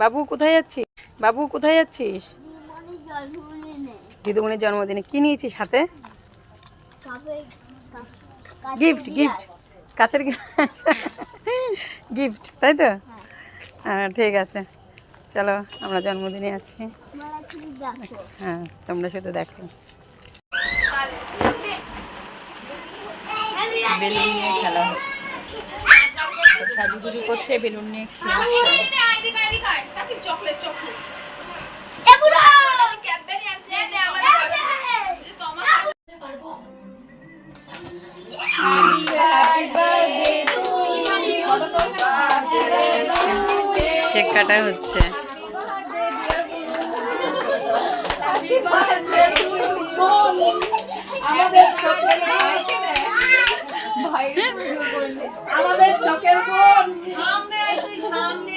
বাবু কোথায় যাচ্ছিস? বাবু কোথায় যাচ্ছিস? দিদিমণির জন্মদিনে কি নিয়েছিস হাতে? গিফট গিফট কাছের গিফট, তাই তো? হ্যাঁ ঠিক আছে, চলো আমরা জন্মদিনে আছি। হ্যাঁ তোমরা শুধু দেখো। বেলুন নিয়ে খেলা হচ্ছে, সাজুগুজু করছে, বেলুন নিয়ে খেলছে। কেক কাটা হচ্ছে। আমাদের চোখের কোণ সামনে, তুই সামনে